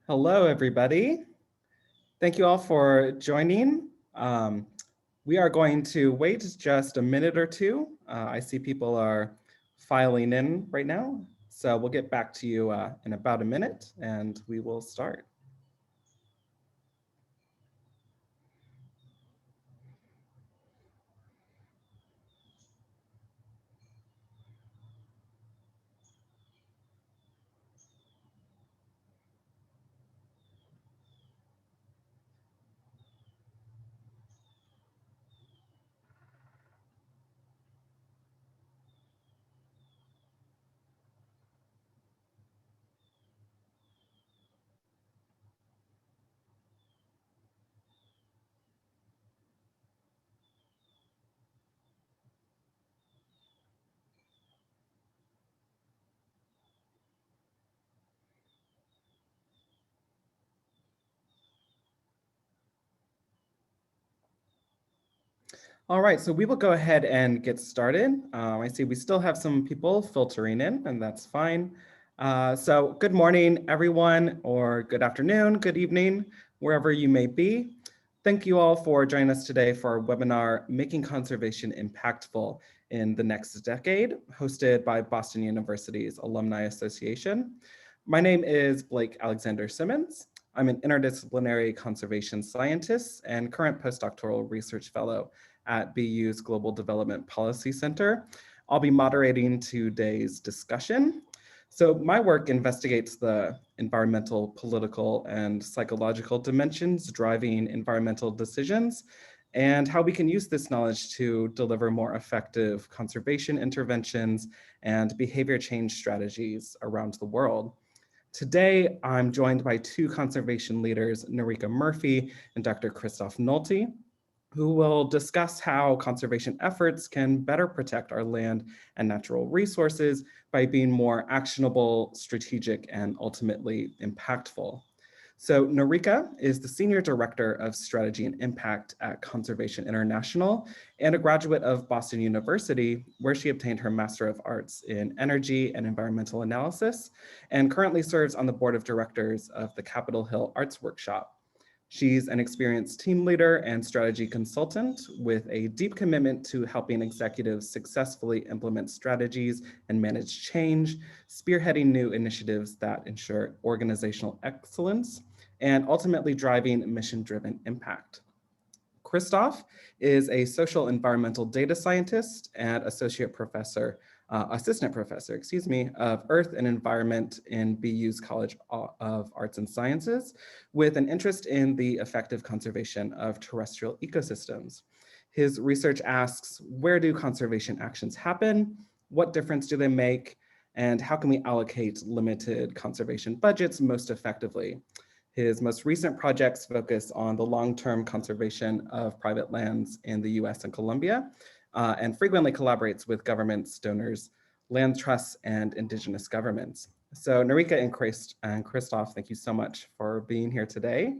Hello, everybody. Thank you all for joining. We are going to wait just a minute or two. I see people are filing in right now. So we'll get back to you in about a minute and we will start. All right, so we will go ahead and get started. I see we still have some people filtering in, and that's fine. So good morning, everyone, or good afternoon, good evening, wherever you may be. Thank you all for joining us today for our webinar, Making Conservation Impactful in the Next Decade, hosted by Boston University's Alumni Association. My name is Blake Alexander Simmons. I'm an interdisciplinary conservation scientist and current postdoctoral research fellow at BU's Global Development Policy Center. I'll be moderating today's discussion. So my work investigates the environmental, political, and psychological dimensions driving environmental decisions and how we can use this knowledge to deliver more effective conservation interventions and behavior change strategies around the world. Today, I'm joined by two conservation leaders, Nirika Murphy and Dr. Christoph Nolte, who will discuss how conservation efforts can better protect our land and natural resources by being more actionable, strategic, and ultimately impactful. So Nirika is the Senior Director of Strategy and Impact at Conservation International and a graduate of Boston University, where she obtained her Master of Arts in Energy and Environmental Analysis, and currently serves on the Board of Directors of the Capitol Hill Arts Workshop. She's an experienced team leader and strategy consultant with a deep commitment to helping executives successfully implement strategies and manage change, spearheading new initiatives that ensure organizational excellence, and ultimately driving mission-driven impact. Christoph is a social environmental data scientist and assistant professor, of Earth and Environment in BU's College of Arts and Sciences, with an interest in the effective conservation of terrestrial ecosystems. His research asks, where do conservation actions happen? What difference do they make? And how can we allocate limited conservation budgets most effectively? His most recent projects focus on the long-term conservation of private lands in the US and Colombia, and frequently collaborates with governments, donors, land trusts, and indigenous governments. So Nirika and Christoph, thank you so much for being here today.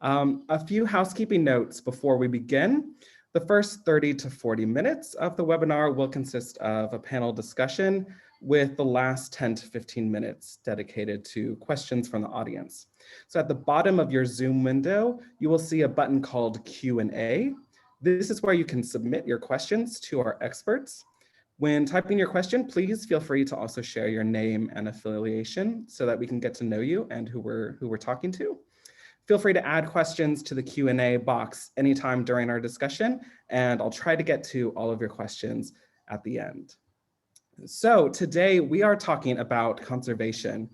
A few housekeeping notes before we begin. The first 30 to 40 minutes of the webinar will consist of a panel discussion with the last 10 to 15 minutes dedicated to questions from the audience. So at the bottom of your Zoom window, you will see a button called Q&A. This is where you can submit your questions to our experts. When typing your question, please feel free to also share your name and affiliation so that we can get to know you and who we're talking to. Feel free to add questions to the Q&A box anytime during our discussion, and I'll try to get to all of your questions at the end. So today we are talking about conservation.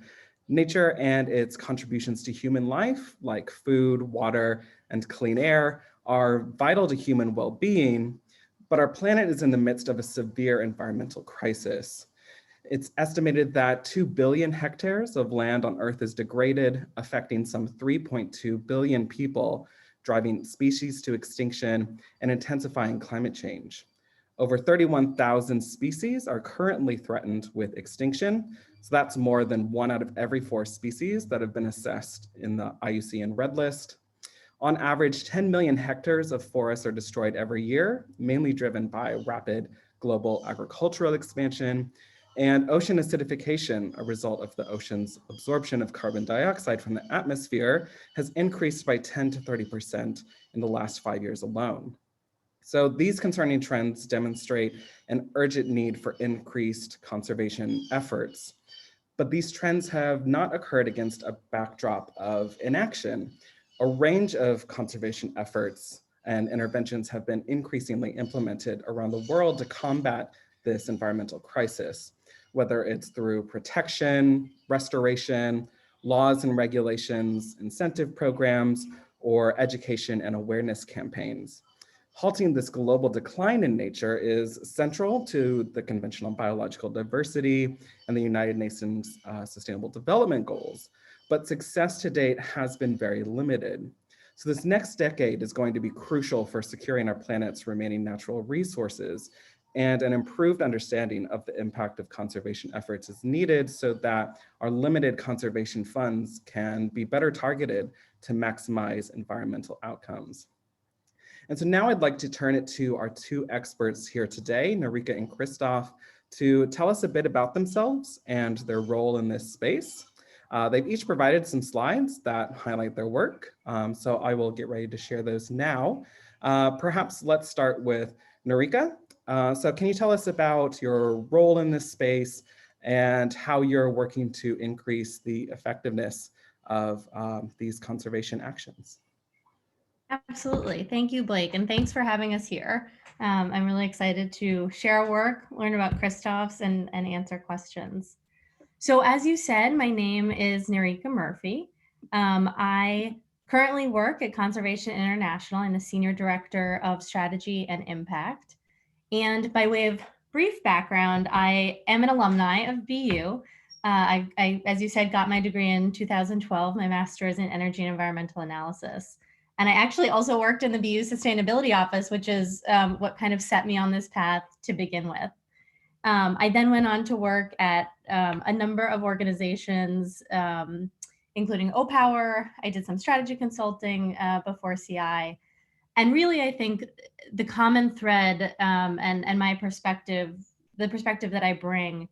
Nature and its contributions to human life, like food, water, and clean air, are vital to human well-being, but our planet is in the midst of a severe environmental crisis. It's estimated that 2 billion hectares of land on Earth is degraded, affecting some 3.2 billion people, driving species to extinction and intensifying climate change. Over 31,000 species are currently threatened with extinction. So that's more than 1 out of every 4 species that have been assessed in the IUCN Red List. On average, 10 million hectares of forests are destroyed every year, mainly driven by rapid global agricultural expansion. And ocean acidification, a result of the ocean's absorption of carbon dioxide from the atmosphere, has increased by 10 to 30% in the last 5 years alone. So these concerning trends demonstrate an urgent need for increased conservation efforts. But these trends have not occurred against a backdrop of inaction. A range of conservation efforts and interventions have been increasingly implemented around the world to combat this environmental crisis, whether it's through protection, restoration, laws and regulations, incentive programs, or education and awareness campaigns. Halting this global decline in nature is central to the conventional biological diversity and the United Nations Sustainable Development Goals, but success to date has been very limited. So this next decade is going to be crucial for securing our planet's remaining natural resources, and an improved understanding of the impact of conservation efforts is needed so that our limited conservation funds can be better targeted to maximize environmental outcomes. And so now I'd like to turn it to our two experts here today, Nirika and Christoph, to tell us a bit about themselves and their role in this space. They've each provided some slides that highlight their work, so I will get ready to share those now. Perhaps let's start with Nirika. So can you tell us about your role in this space and how you're working to increase the effectiveness of these conservation actions? Absolutely. Thank you, Blake, and thanks for having us here. I'm really excited to share our work, learn about Christoph's, and answer questions. So as you said, my name is Nirika Murphy. I currently work at Conservation International. I'm the Senior Director of Strategy and Impact. And by way of brief background, I am an alumni of BU. I, as you said, got my degree in 2012, my master's in energy and environmental analysis. And I actually also worked in the BU Sustainability Office, which is what kind of set me on this path to begin with. I then went on to work at a number of organizations, including OPower. I did some strategy consulting before CI. And really, I think the common thread and my perspective, the perspective that I bring,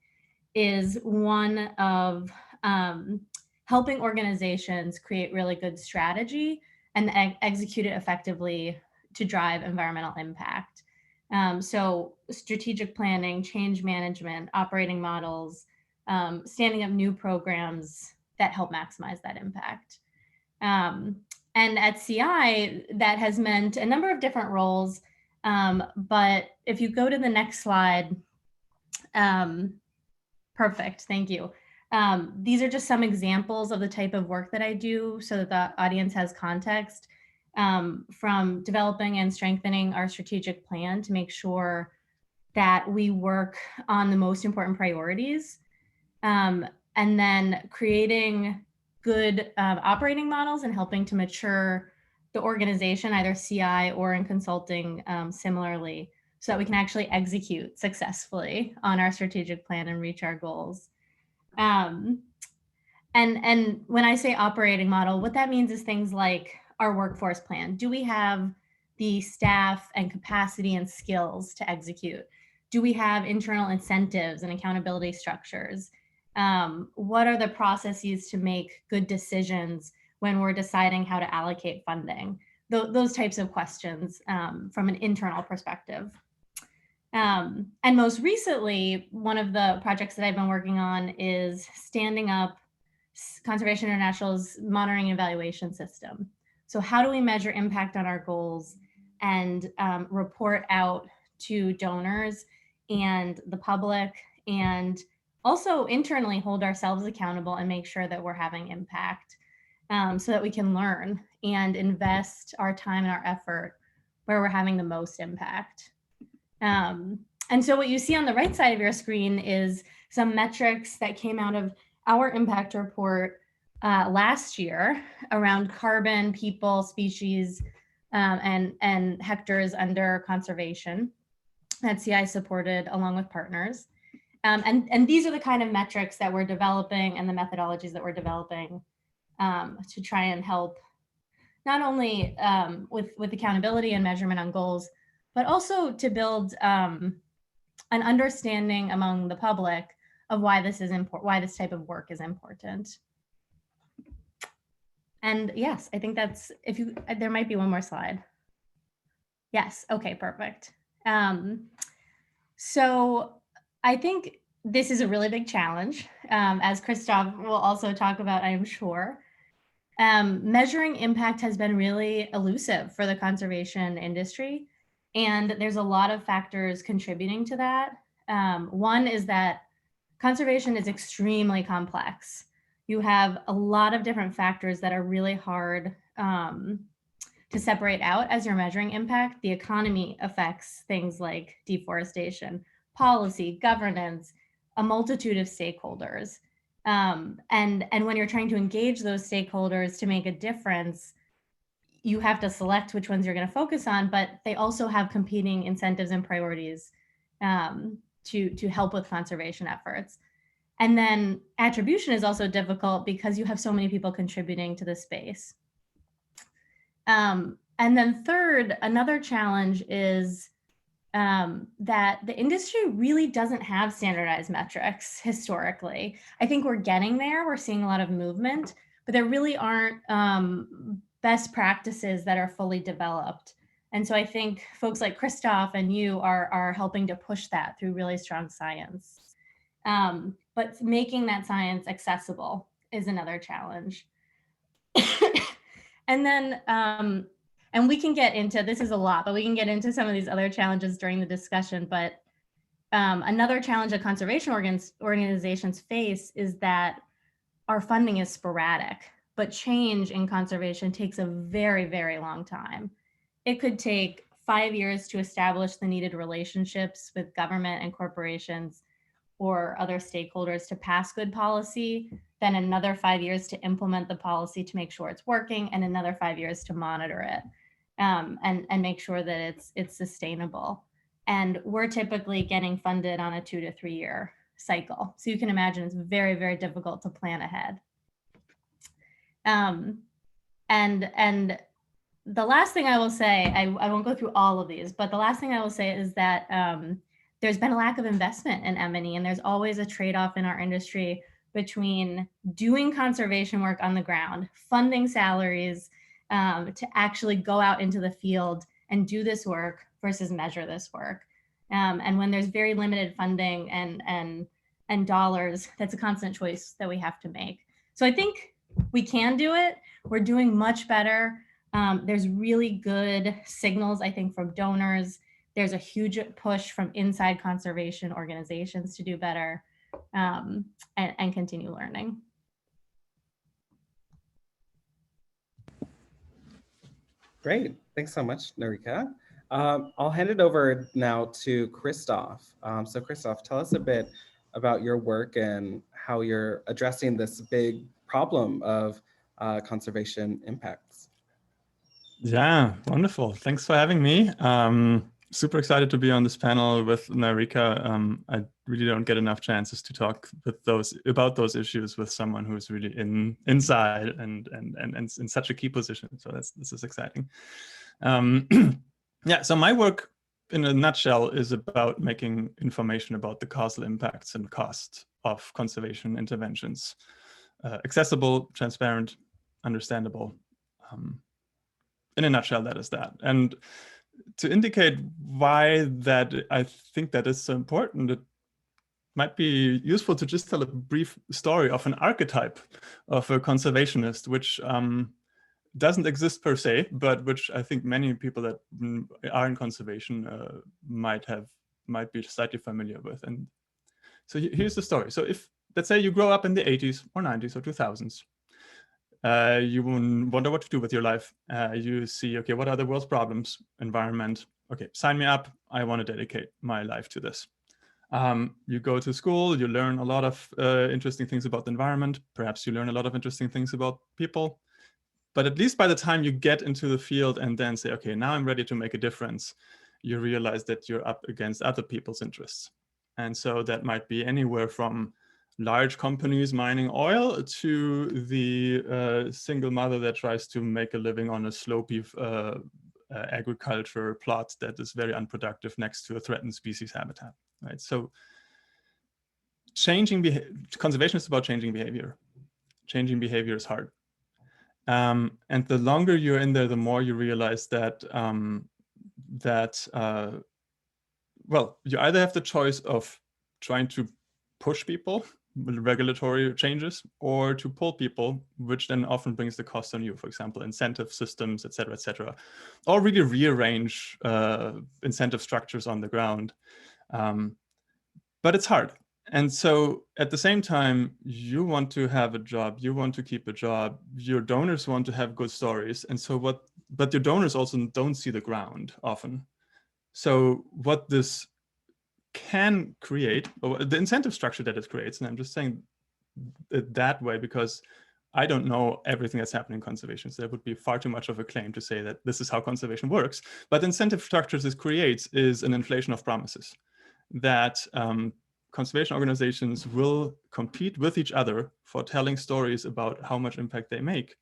is one of helping organizations create really good strategy and execute it effectively to drive environmental impact. So strategic planning, change management, operating models, standing up new programs that help maximize that impact. And at CI, that has meant a number of different roles. But if you go to the next slide, perfect, thank you. These are just some examples of the type of work that I do so that the audience has context, from developing and strengthening our strategic plan to make sure that we work on the most important priorities, and then creating good operating models and helping to mature the organization, either CI or in consulting similarly, so that we can actually execute successfully on our strategic plan and reach our goals. And when I say operating model, what that means is things like our workforce plan. Do we have the staff and capacity and skills to execute? Do we have internal incentives and accountability structures? What are the processes to make good decisions when we're deciding how to allocate funding? Those types of questions from an internal perspective. And most recently, one of the projects that I've been working on is standing up Conservation International's monitoring and evaluation system. So how do we measure impact on our goals and report out to donors and the public, and also internally hold ourselves accountable and make sure that we're having impact, so that we can learn and invest our time and our effort where we're having the most impact. And so what you see on the right side of your screen is some metrics that came out of our impact report last year around carbon, people, species, and hectares under conservation that CI supported along with partners. And these are the kind of metrics that we're developing and the methodologies that we're developing to try and help not only with accountability and measurement on goals, but also to build an understanding among the public of why this is important, why this type of work is important. And yes, I think that's, there might be one more slide. Yes, okay, perfect. So I think this is a really big challenge, as Christoph will also talk about, I am sure. Measuring impact has been really elusive for the conservation industry, and there's a lot of factors contributing to that. One is that conservation is extremely complex. You have a lot of different factors that are really hard to separate out as you're measuring impact. The economy affects things like deforestation, policy, governance, a multitude of stakeholders. And when you're trying to engage those stakeholders to make a difference, you have to select which ones you're going to focus on, but they also have competing incentives and priorities to help with conservation efforts. And then attribution is also difficult because you have so many people contributing to the space. And then third, another challenge is that the industry really doesn't have standardized metrics historically. I think we're getting there. We're seeing a lot of movement, but there really aren't best practices that are fully developed. And so I think folks like Christoph and you are helping to push that through really strong science. But making that science accessible is another challenge. And then, and we can get into, this is a lot, but we can get into some of these other challenges during the discussion. But another challenge that conservation organizations face is that our funding is sporadic, but change in conservation takes a very, very long time. It could take 5 years to establish the needed relationships with government and corporations or other stakeholders to pass good policy, then another 5 years to implement the policy to make sure it's working, and another 5 years to monitor it and make sure that it's sustainable. And we're typically getting funded on a 2 to 3 year cycle. So you can imagine it's very, very difficult to plan ahead. And the last thing I will say, I won't go through all of these, but the last thing I will say is that there's been a lack of investment in M&E, and there's always a trade-off in our industry between doing conservation work on the ground, funding salaries to actually go out into the field and do this work versus measure this work. And when there's very limited funding and dollars, that's a constant choice that we have to make. So I think we can do it. We're doing much better. There's really good signals, I think, from donors. There's a huge push from inside conservation organizations to do better and continue learning. Great. Thanks so much, Nirika. I'll hand it over now to Christoph. So Christoph, tell us a bit about your work and how you're addressing this big problem of conservation impacts. Yeah, wonderful. Thanks for having me. Super excited to be on this panel with Nirika. I really don't get enough chances to talk about those issues with someone who is really inside and in such a key position. So this is exciting. Yeah, so my work in a nutshell is about making information about the causal impacts and cost of conservation interventions accessible, transparent, understandable. In a nutshell, that is that. And to indicate why that I think that is so important, it might be useful to just tell a brief story of an archetype of a conservationist, which doesn't exist per se, but which I think many people that are in conservation might be slightly familiar with. And so here's the story. So if, let's say you grow up in the 80s or 90s or 2000s, you wonder what to do with your life. You see, okay, what are the world's problems? Environment. Okay, sign me up. I want to dedicate my life to this. You go to school, you learn a lot of interesting things about the environment. Perhaps you learn a lot of interesting things about people. But at least by the time you get into the field and then say, okay, now I'm ready to make a difference, you realize that you're up against other people's interests. And so that might be anywhere from large companies mining oil to the single mother that tries to make a living on a slopey agriculture plot that is very unproductive next to a threatened species habitat, right? So conservation is about changing behavior. Changing behavior is hard. And the longer you're in there, the more you realize that well, you either have the choice of trying to push people with regulatory changes or to pull people, which then often brings the cost on you, for example, incentive systems, et cetera, or really rearrange incentive structures on the ground. But it's hard. And so at the same time, you want to have a job, you want to keep a job, your donors want to have good stories. And so but your donors also don't see the ground often. So what this can create, or the incentive structure that it creates, and I'm just saying it that way because I don't know everything that's happening in conservation. So that would be far too much of a claim to say that this is how conservation works. But the incentive structures it creates is an inflation of promises that conservation organizations will compete with each other for telling stories about how much impact they make,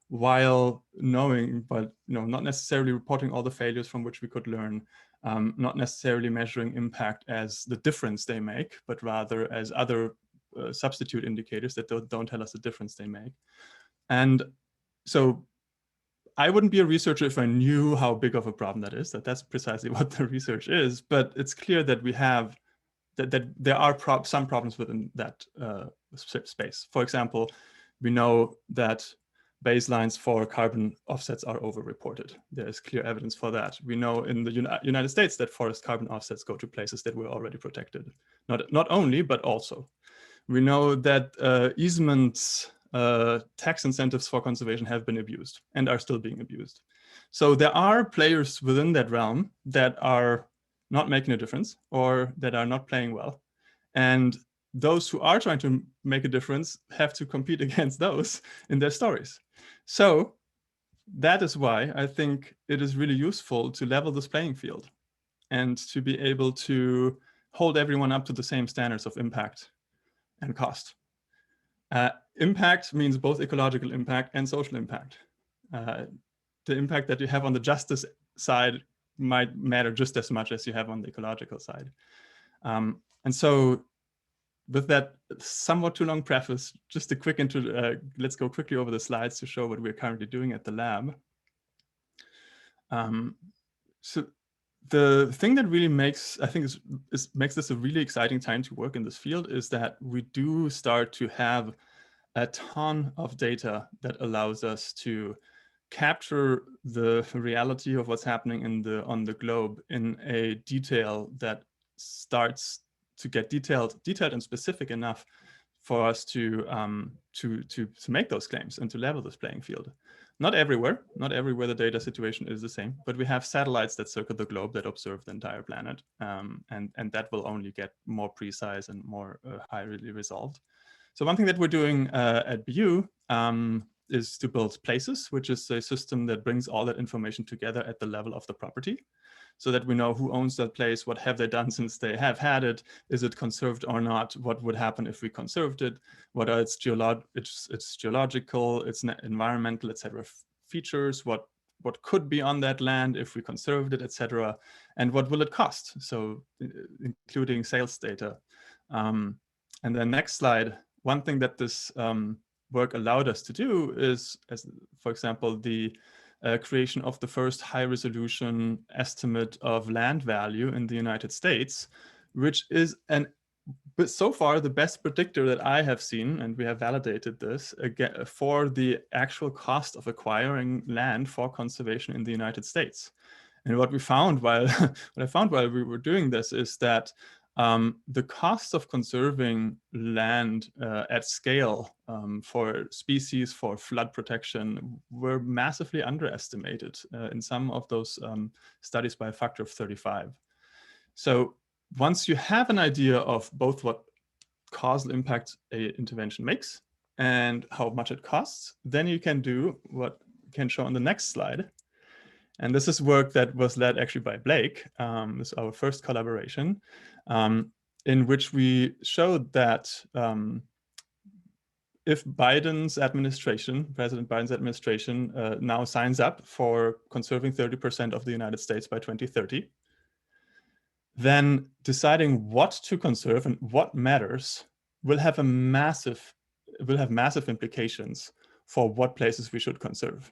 while knowing, but not necessarily reporting all the failures from which we could learn, not necessarily measuring impact as the difference they make, but rather as other substitute indicators that don't tell us the difference they make. And so I wouldn't be a researcher if I knew how big of a problem that is. That's precisely what the research is. But it's clear that we have that there are some problems within that space. For example, we know that baselines for carbon offsets are overreported. There is clear evidence for that. We know in the United States that forest carbon offsets go to places that were already protected. Not only, but also. We know that easements, tax incentives for conservation have been abused and are still being abused. So there are players within that realm that are not making a difference or that are not playing well. And those who are trying to make a difference have to compete against those in their stories. So that is why I think it is really useful to level this playing field and to be able to hold everyone up to the same standards of impact and cost. Impact means both ecological impact and social impact. The impact that you have on the justice side might matter just as much as you have on the ecological side. And so with that somewhat too long preface, just a quick intro, let's go quickly over the slides to show what we're currently doing at the lab. So the thing that really makes this a really exciting time to work in this field is that we do start to have a ton of data that allows us to capture the reality of what's happening on the globe in a detail that starts to get detailed and specific enough for us to make those claims and to level this playing field. Not everywhere the data situation is the same, but we have satellites that circle the globe that observe the entire planet, and that will only get more precise and more highly resolved. So one thing that we're doing at BU is to build places, which is a system that brings all that information together at the level of the property, so that we know who owns that place, what have they done since they have had it, is it conserved or not, what would happen if we conserved it, what are its geological, its environmental, etc. features, what could be on that land if we conserved it, etc. And what will it cost, so including sales data. And then next slide, one thing that this work allowed us to do is, for example, the creation of the first high-resolution estimate of land value in the United States, which is so far the best predictor that I have seen, and we have validated this again, for the actual cost of acquiring land for conservation in the United States. And what I found while we were doing this is that the cost of conserving land at scale for species, for flood protection, were massively underestimated in some of those studies by a factor of 35. So once you have an idea of both what causal impact an intervention makes and how much it costs, then you can do what you can show on the next slide. And this is work that was led actually by Blake. This is our first collaboration, in which we showed that if President Biden's administration now signs up for conserving 30% of the United States by 2030, then deciding what to conserve and what matters will have massive implications for what places we should conserve.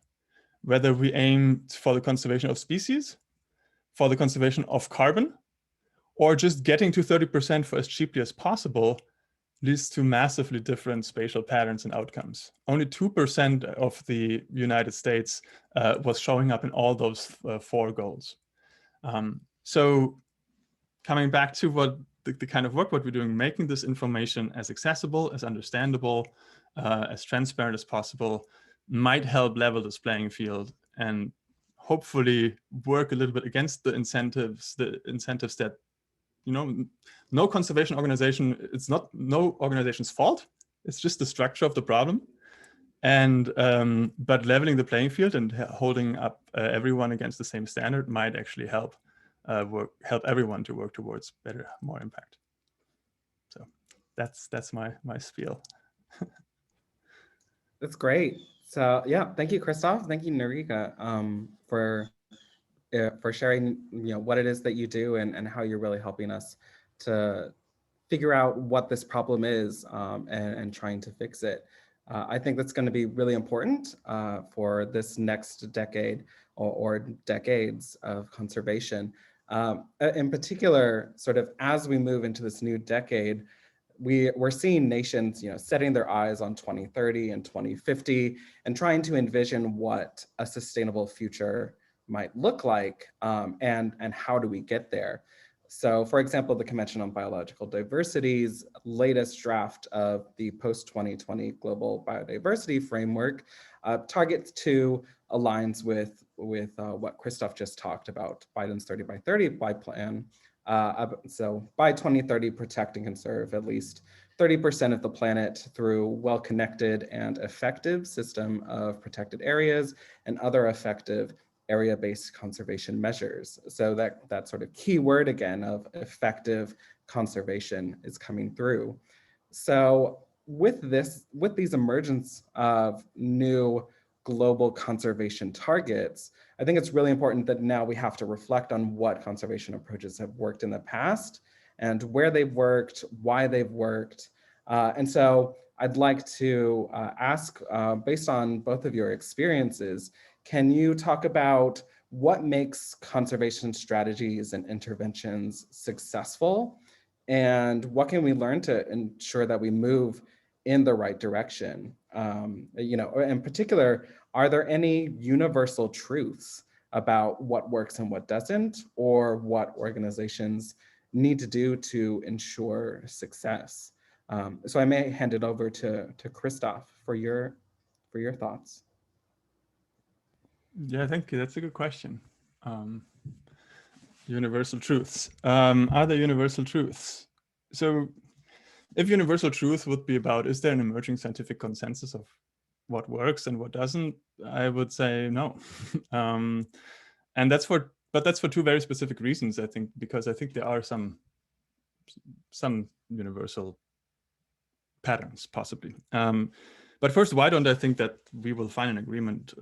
Whether we aim for the conservation of species, for the conservation of carbon, or just getting to 30% for as cheaply as possible, leads to massively different spatial patterns and outcomes. Only 2% of the United States was showing up in all those 4 goals. So coming back to what the kind of work what we're doing, making this information as accessible, as understandable, as transparent as possible, might help level this playing field and hopefully work a little bit against the incentives that, you know, no conservation organization, it's not no organization's fault. It's just the structure of the problem. And but leveling the playing field and holding up everyone against the same standard might actually help everyone to work towards better, more impact. So that's my spiel. That's great. So yeah, thank you, Christoph. Thank you, Nirika, for sharing, you know, what it is that you do and how you're really helping us to figure out what this problem is and trying to fix it. I think that's going to be really important for this next decade or decades of conservation. In particular, sort of as we move into this new decade, we're seeing nations, you know, setting their eyes on 2030 and 2050 and trying to envision what a sustainable future might look like and how do we get there. So for example, the Convention on Biological Diversity's latest draft of the post-2020 Global Biodiversity Framework targets to aligns with what Christoph just talked about, Biden's 30 by 30 plan. So by 2030, protect and conserve at least 30% of the planet through well-connected and effective system of protected areas and other effective area-based conservation measures. So that sort of key word again of effective conservation is coming through. So with these emergence of new global conservation targets, I think it's really important that now we have to reflect on what conservation approaches have worked in the past and where they've worked, why they've worked. And so I'd like to ask, based on both of your experiences, can you talk about what makes conservation strategies and interventions successful? And what can we learn to ensure that we move in the right direction? You know, in particular, are there any universal truths about what works and what doesn't, or what organizations need to do to ensure success? So I may hand it over to Christoph for your thoughts. Yeah, thank you. That's a good question. Universal truths. Are there universal truths? So if universal truth would be about, is there an emerging scientific consensus of what works and what doesn't, I would say no. And that's for 2 very specific reasons, I think, because I think there are some universal patterns possibly. But first, why don't I think that we will find an agreement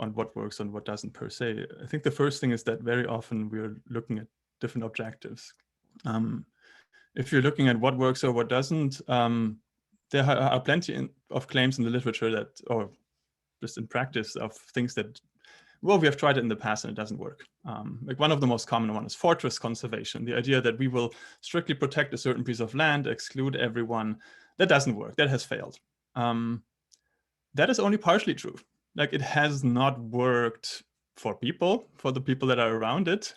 on what works and what doesn't per se? I think the first thing is that very often we're looking at different objectives. If you're looking at what works or what doesn't, there are plenty of claims in the literature that, or just in practice, of things that, well, we have tried it in the past and it doesn't work. Like one of the most common one is fortress conservation, the idea that we will strictly protect a certain piece of land, exclude everyone. That doesn't work, that has failed. That is only partially true. Like it has not worked for the people that are around it,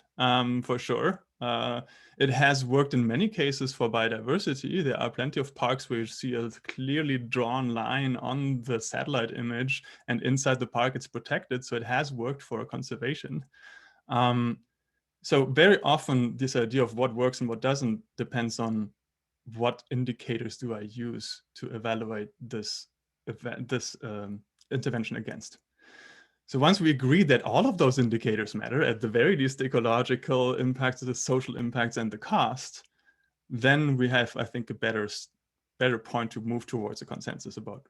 for sure. It has worked in many cases for biodiversity. There are plenty of parks where you see a clearly drawn line on the satellite image, and inside the park it's protected, so it has worked for conservation. So very often this idea of what works and what doesn't depends on what indicators do I use to evaluate this intervention against. So once we agree that all of those indicators matter, at the very least, the ecological impacts, the social impacts, and the cost, then we have, I think, a better point to move towards a consensus about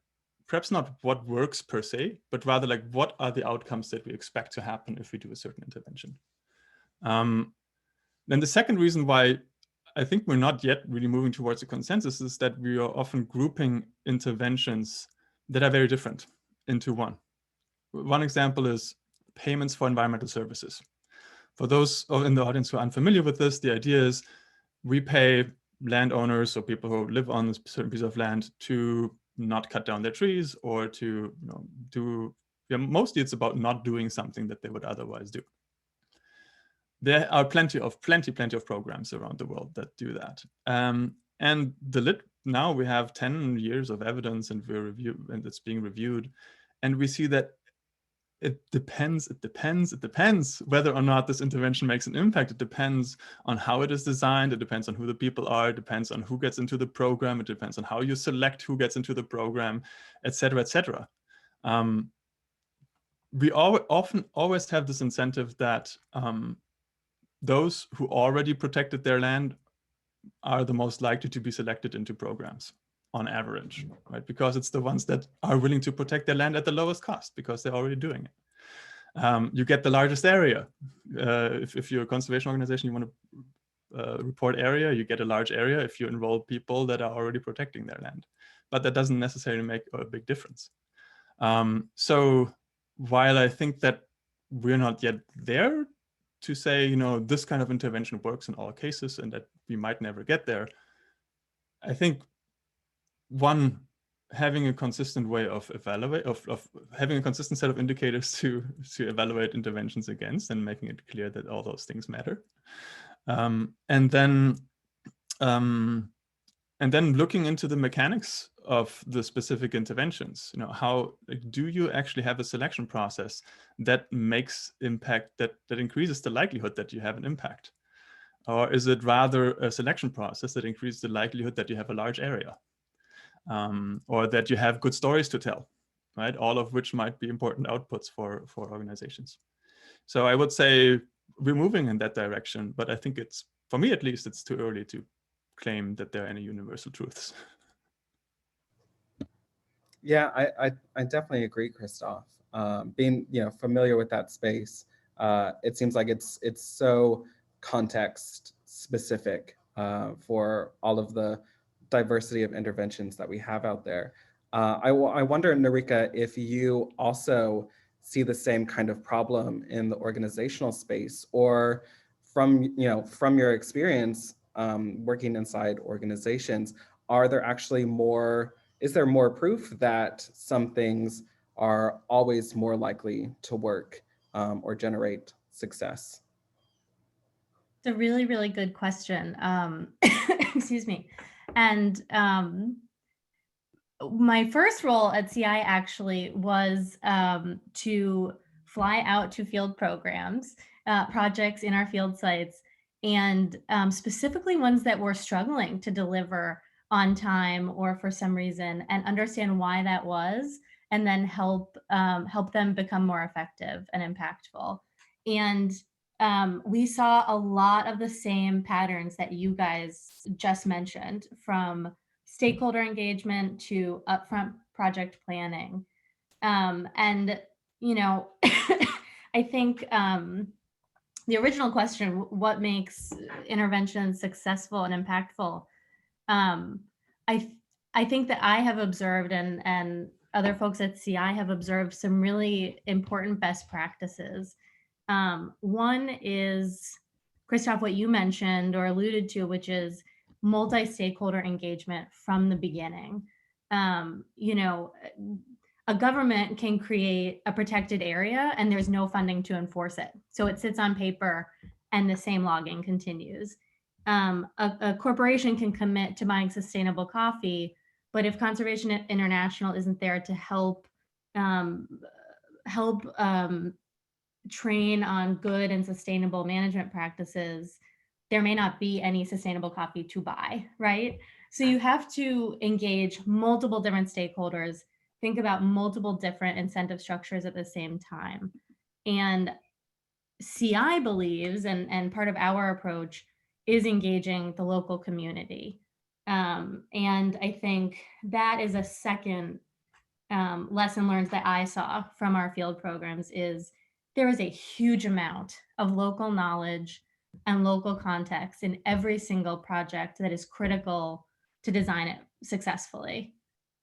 perhaps not what works per se, but rather like what are the outcomes that we expect to happen if we do a certain intervention. Then the second reason why I think we're not yet really moving towards a consensus, is that we are often grouping interventions that are very different into one. One example is payments for environmental services. For those in the audience who are unfamiliar with this, the idea is we pay landowners or people who live on a certain piece of land to not cut down their trees, or to mostly it's about not doing something that they would otherwise do. There are plenty of programs around the world that do that. And now we have 10 years of evidence, and it's being reviewed. And we see that it depends whether or not this intervention makes an impact. It depends on how it is designed. It depends on who the people are. It depends on who gets into the program. It depends on how you select who gets into the program, et cetera, et cetera. We often always have this incentive that those who already protected their land are the most likely to be selected into programs on average, right? Because it's the ones that are willing to protect their land at the lowest cost because they're already doing it. You get the largest area. If you're a conservation organization, you want to report area, you get a large area if you enroll people that are already protecting their land. But that doesn't necessarily make a big difference. So while I think that we're not yet there to say, this kind of intervention works in all cases and that we might never get there, I think having a consistent way of having a consistent set of indicators to evaluate interventions against, and making it clear that all those things matter. And then looking into the mechanics of the specific interventions. How do you actually have a selection process that makes impact, that increases the likelihood that you have an impact? Or is it rather a selection process that increases the likelihood that you have a large area? Or that you have good stories to tell, right? All of which might be important outputs for organizations. So I would say we're moving in that direction, but I think for me at least, it's too early to claim that there are any universal truths. Yeah, I definitely agree, Christoph. Being familiar with that space, it seems like it's so context specific for all of the diversity of interventions that we have out there. I wonder, Nirika, if you also see the same kind of problem in the organizational space, or from your experience working inside organizations, is there more proof that some things are always more likely to work or generate success? It's a really, really good question. Excuse me. And my first role at CI actually was to fly out to field programs, projects in our field sites, and specifically ones that were struggling to deliver on time or for some reason, and understand why that was, and then help them become more effective and impactful. And we saw a lot of the same patterns that you guys just mentioned, from stakeholder engagement to upfront project planning. And, I think the original question, what makes interventions successful and impactful? I think that I have observed, and other folks at CI have observed, some really important best practices. One is, Christoph, what you mentioned or alluded to, which is multi-stakeholder engagement from the beginning. A government can create a protected area and there's no funding to enforce it. So it sits on paper and the same logging continues. A corporation can commit to buying sustainable coffee, but if Conservation International isn't there to help train on good and sustainable management practices, there may not be any sustainable coffee to buy, right? So you have to engage multiple different stakeholders, think about multiple different incentive structures at the same time. And CI believes, and part of our approach is engaging the local community. And I think that is a second lesson learned that I saw from our field programs, is there is a huge amount of local knowledge and local context in every single project that is critical to design it successfully.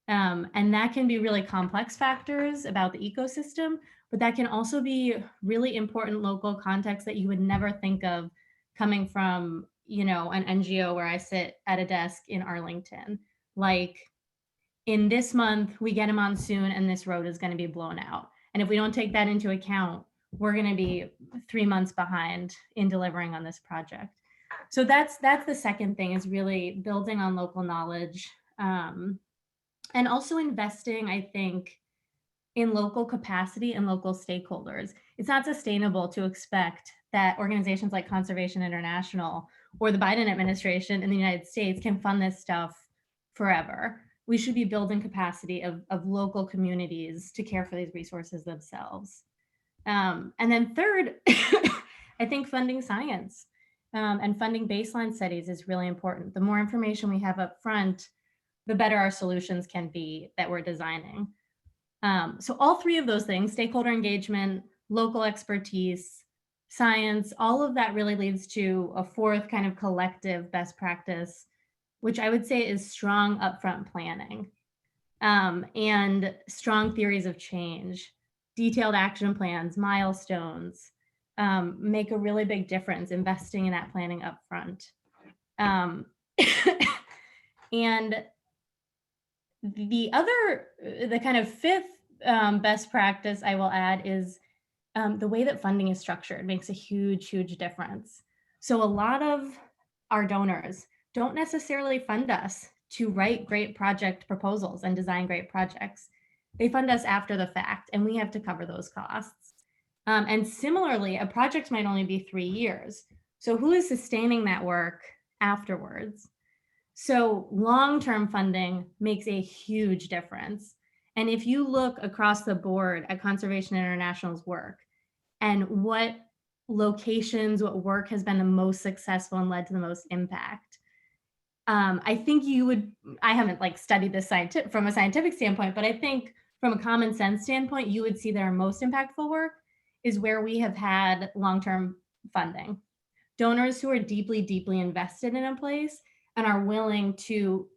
And that can be really complex factors about the ecosystem, but that can also be really important local context that you would never think of coming from, you know, an NGO where I sit at a desk in Arlington. Like, in this month, we get a monsoon and this road is going to be blown out. And if we don't take that into account, we're going to be 3 months behind in delivering on this project. So that's the second thing, is really building on local knowledge, and also investing, I think, in local capacity and local stakeholders. It's not sustainable to expect that organizations like Conservation International or the Biden administration in the United States can fund this stuff forever. We should be building capacity of local communities to care for these resources themselves. And then third, I think funding science and funding baseline studies is really important. The more information we have up front, the better our solutions can be that we're designing. So all three of those things, stakeholder engagement, local expertise, science, all of that really leads to a fourth kind of collective best practice, which I would say is strong upfront planning, and strong theories of change, detailed action plans, milestones, make a really big difference investing in that planning upfront. And the kind of fifth best practice I will add is the way that funding is structured makes a huge, huge difference. So a lot of our donors don't necessarily fund us to write great project proposals and design great projects. They fund us after the fact, and we have to cover those costs. And similarly, a project might only be 3 years. So who is sustaining that work afterwards? So long-term funding makes a huge difference. And if you look across the board at Conservation International's work and what locations, what work has been the most successful and led to the most impact, I think you would, I haven't like studied this from a scientific standpoint, but I think from a common sense standpoint, you would see that our most impactful work is where we have had long-term funding. Donors who are deeply, deeply invested in a place and are willing to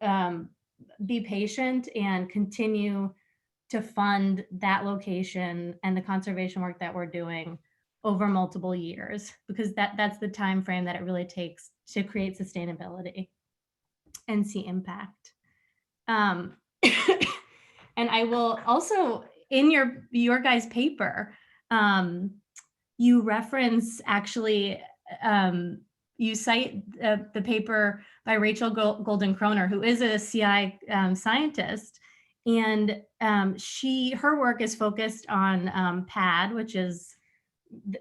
be patient and continue to fund that location and the conservation work that we're doing over multiple years, because that's the time frame that it really takes to create sustainability and see impact. And I will also, in your guys' paper, you reference actually, you cite the paper by Rachel Golden Kroner, who is a CI scientist, and her work is focused on PAD, which is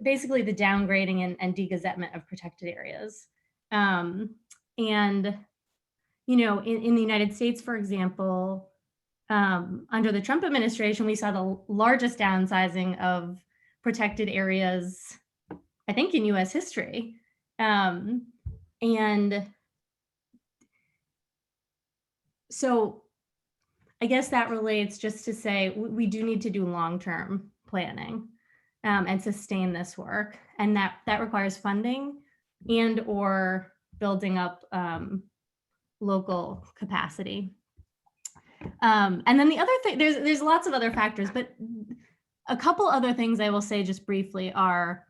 basically the downgrading and degazettement of protected areas. And you know, in the United States, for example, under the Trump administration, we saw the largest downsizing of protected areas, I think, in US history. And so I guess that relates just to say we do need to do long-term planning and sustain this work. And that requires funding and or building up local capacity. And then the other thing, there's lots of other factors, but a couple other things I will say just briefly are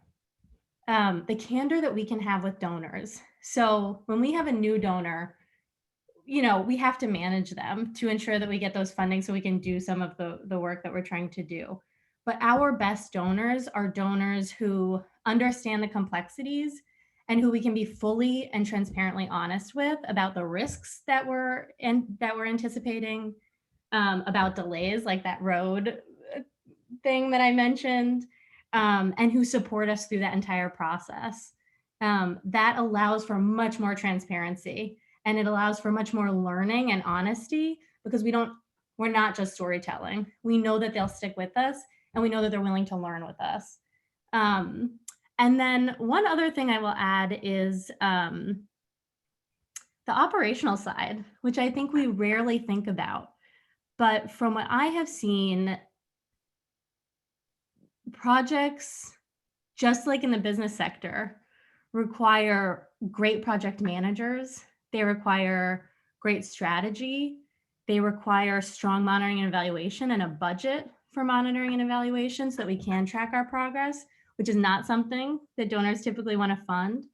the candor that we can have with donors. So when we have a new donor, you know, we have to manage them to ensure that we get those funding so we can do some of the work that we're trying to do. But our best donors are donors who understand the complexities and who we can be fully and transparently honest with about the risks that we're anticipating, about delays like that road thing that I mentioned, and who support us through that entire process. That allows for much more transparency, and it allows for much more learning and honesty, because we're not just storytelling. We know that they'll stick with us, and we know that they're willing to learn with us. And then one other thing I will add is the operational side, which I think we rarely think about. But from what I have seen, projects, just like in the business sector, require great project managers. They require great strategy. They require strong monitoring and evaluation and a budget for monitoring and evaluation so that we can track our progress, which is not something that donors typically want to fund.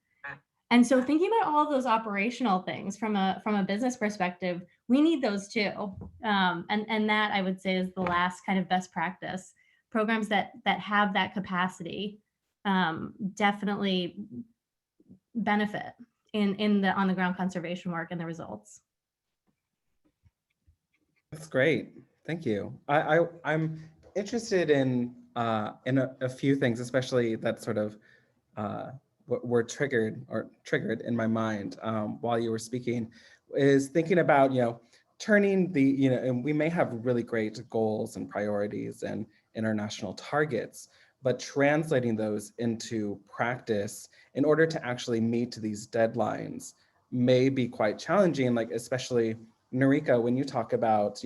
And so thinking about all of those operational things from a business perspective, we need those too. And that, I would say, is the last kind of best practice. Programs that have that capacity definitely benefit in the on the ground conservation work and the results. That's great. Thank you. I'm interested in a few things, especially that sort of were triggered in my mind while you were speaking, is thinking about, turning the, and we may have really great goals and priorities and international targets, but translating those into practice in order to actually meet these deadlines may be quite challenging, like especially Nirika, when you talk about,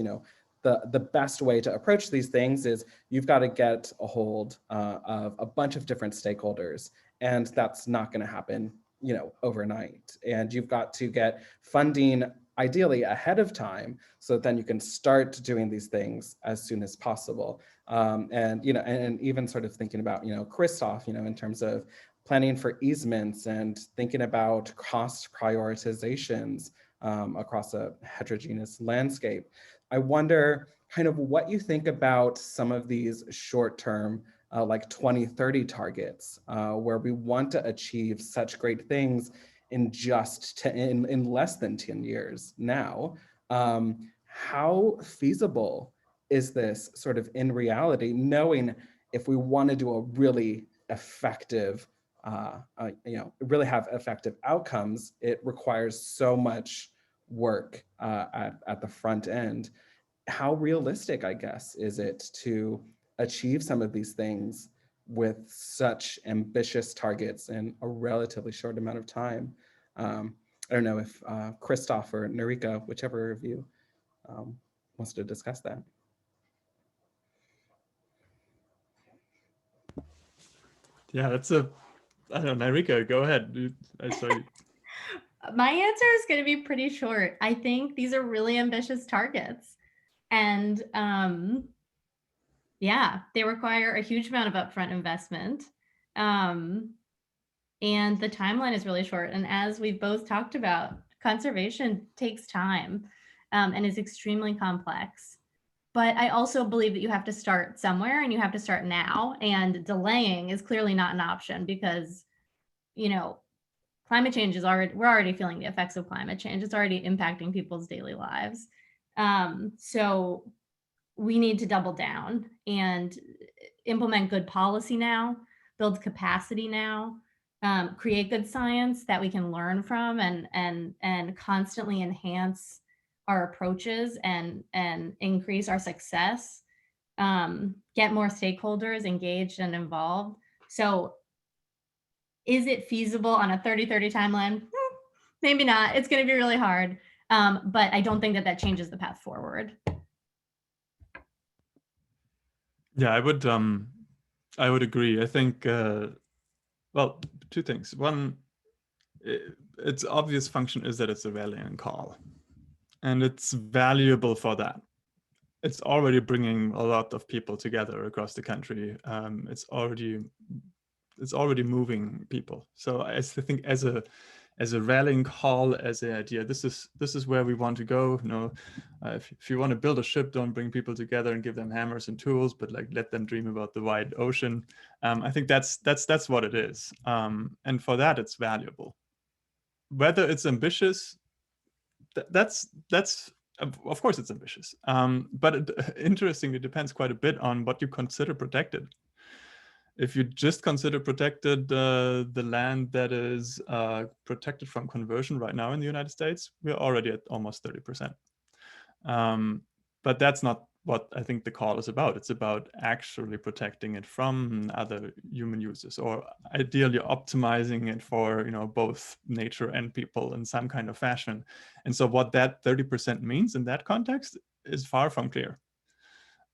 the best way to approach these things is you've got to get a hold of a bunch of different stakeholders, and that's not going to happen, overnight. And you've got to get funding ideally ahead of time, so then you can start doing these things as soon as possible. And even sort of thinking about, Christoph, in terms of planning for easements and thinking about cost prioritizations across a heterogeneous landscape. I wonder kind of what you think about some of these short-term like 2030 targets where we want to achieve such great things in in less than 10 years now. How feasible is this sort of in reality, knowing if we want to do a really effective, really have effective outcomes, it requires so much work at the front end. How realistic, I guess, is it to achieve some of these things with such ambitious targets in a relatively short amount of time? I don't know if Christoph or Nirika, whichever of you wants to discuss that. Yeah, I don't know, Nirika, go ahead. I saw you. My answer is going to be pretty short. I think these are really ambitious targets. And yeah, they require a huge amount of upfront investment. And the timeline is really short. And as we've both talked about, conservation takes time and is extremely complex. But I also believe that you have to start somewhere and you have to start now. And delaying is clearly not an option because, climate change we're already feeling the effects of climate change. It's already impacting people's daily lives. So we need to double down and implement good policy now, build capacity now, create good science that we can learn from and constantly enhance our approaches and increase our success, get more stakeholders engaged and involved. So is it feasible on a 30-30 timeline? Maybe not. It's going to be really hard. But I don't think that changes the path forward. Yeah, I would agree. I think, well, two things. One, its obvious function is that it's a rallying call, and it's valuable for that. It's already bringing a lot of people together across the country. It's already moving people. So I think as a rallying call, as an idea, this is where we want to go. If you want to build a ship, don't bring people together and give them hammers and tools, but like let them dream about the wide ocean. I think that's what it is, and for that it's valuable. Whether it's ambitious, that's of course it's ambitious, but it interestingly depends quite a bit on what you consider protected. If you just consider protected the land that is protected from conversion right now in the United States, we're already at almost 30%. But that's not what I think the call is about. It's about actually protecting it from other human uses, or ideally optimizing it for both nature and people in some kind of fashion. And so what that 30% means in that context is far from clear.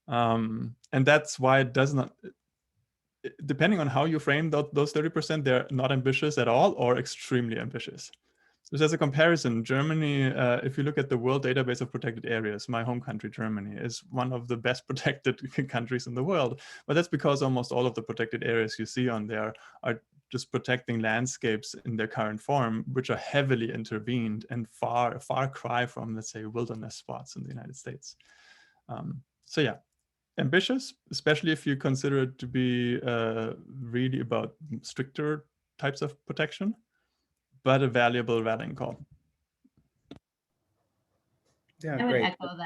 And that's why depending on how you frame those 30%, they're not ambitious at all or extremely ambitious. So as a comparison, Germany, if you look at the World Database of Protected Areas, my home country, Germany, is one of the best protected countries in the world. But that's because almost all of the protected areas you see on there are just protecting landscapes in their current form, which are heavily intervened and far cry from, let's say, wilderness spots in the United States. So yeah, ambitious, especially if you consider it to be really about stricter types of protection, but a valuable rallying call. Yeah, I would great. echo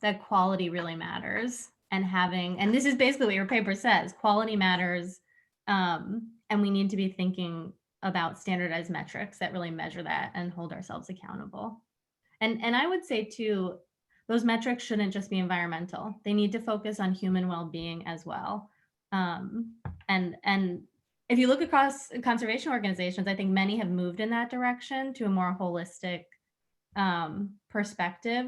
that quality really matters, and this is basically what your paper says, quality matters, and we need to be thinking about standardized metrics that really measure that and hold ourselves accountable. And I would say too, those metrics shouldn't just be environmental. They need to focus on human well-being as well. And if you look across conservation organizations, I think many have moved in that direction to a more holistic perspective.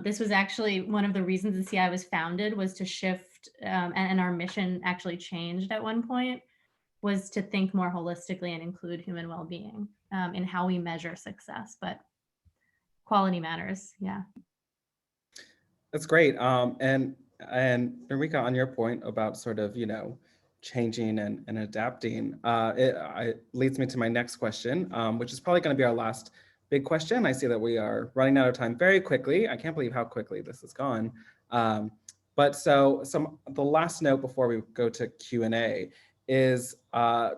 This was actually one of the reasons the CI was founded, was to shift, and our mission actually changed at one point, was to think more holistically and include human well-being in how we measure success. But quality matters. Yeah. That's great. And Nirika, on your point about sort of, changing and adapting, it leads me to my next question, which is probably going to be our last big question. I see that we are running out of time very quickly. I can't believe how quickly this has gone. But so the last note before we go to Q&A is